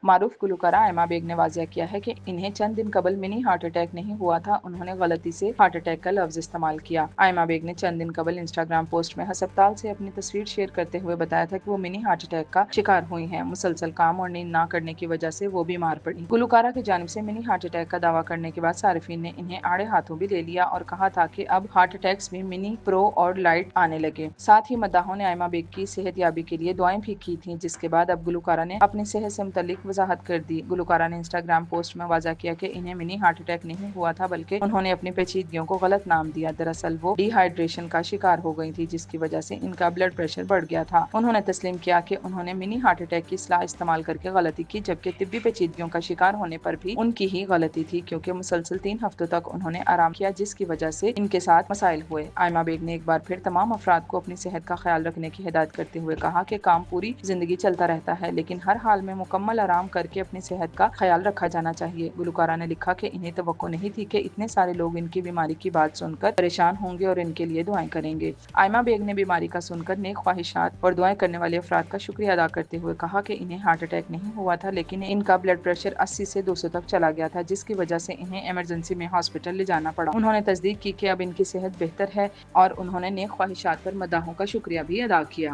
معروف گلوکارہ آئمہ بیگ نے واضح کیا ہے کہ انہیں چند دن قبل منی ہارٹ اٹیک نہیں ہوا تھا، انہوں نے غلطی سے ہارٹ اٹیک کا لفظ استعمال کیا۔ آئمہ بیگ نے چند دن قبل انسٹاگرام پوسٹ میں ہسپتال سے اپنی تصویر شیئر کرتے ہوئے بتایا تھا کہ وہ منی ہارٹ اٹیک کا شکار ہوئی ہیں۔ مسلسل کام اور نیند نہ کرنے کی وجہ سے وہ بیمار پڑی۔ گلوکارہ کی جانب سے منی ہارٹ اٹیک کا دعویٰ کرنے کے بعد صارفین نے انہیں آڑے ہاتھوں بھی لے لیا اور کہا تھا کہ اب ہارٹ اٹیکس بھی منی، پرو اور لائٹ آنے لگے۔ ساتھ ہی مداحوں نے آئمہ بیگ کی صحت یابی کے لیے دعائیں بھی کی تھیں، جس کے بعد اب گلوکارہ نے اپنی صحت سے متعلق وضاحت کر دی۔ گلوکارہ نے انسٹاگرام پوسٹ میں واضح کیا کہ انہیں منی ہارٹ اٹیک نہیں ہوا تھا، بلکہ انہوں نے اپنی پیچیدگیوں کو غلط نام دیا۔ دراصل وہ ڈی ہائیڈریشن کا شکار ہو گئی تھی، جس کی وجہ سے ان کا بلڈ پریشر بڑھ گیا تھا۔ انہوں نے تسلیم کیا کہ انہوں نے منی ہارٹ اٹیک کی اصطلاح استعمال کر کے غلطی کی، جبکہ طبی پیچیدگیوں کا شکار ہونے پر بھی ان کی ہی غلطی تھی، کیونکہ مسلسل 3 ہفتوں تک انہوں نے آرام کیا، جس کی وجہ سے ان کے ساتھ مسائل ہوئے۔ آئمہ بیگ نے ایک بار پھر تمام افراد کو اپنی صحت کا خیال رکھنے کی ہدایت کرتے ہوئے کہا کہ کام پوری زندگی چلتا رہتا ہے، لیکن ہر حال میں مکمل آرام کر کے اپنی صحت کا خیال رکھا جانا چاہیے۔ گلوکارہ نے لکھا کہ انہیں توقع نہیں تھی کہ اتنے سارے لوگ ان کی بیماری کی بات سن کر پریشان ہوں گے اور ان کے لیے دعائیں کریں گے۔ آئمہ بیگ نے بیماری کا سن کر نیک خواہشات اور دعائیں کرنے والے افراد کا شکریہ ادا کرتے ہوئے کہا کہ انہیں ہارٹ اٹیک نہیں ہوا تھا، لیکن ان کا بلڈ پریشر 80 سے 200 تک چلا گیا تھا، جس کی وجہ سے انہیں ایمرجنسی میں ہاسپٹل لے جانا پڑا۔ انہوں نے تصدیق کی کہ اب ان کی صحت بہتر ہے اور انہوں نے نیک خواہشات پر مداحوں کا شکریہ بھی ادا کیا۔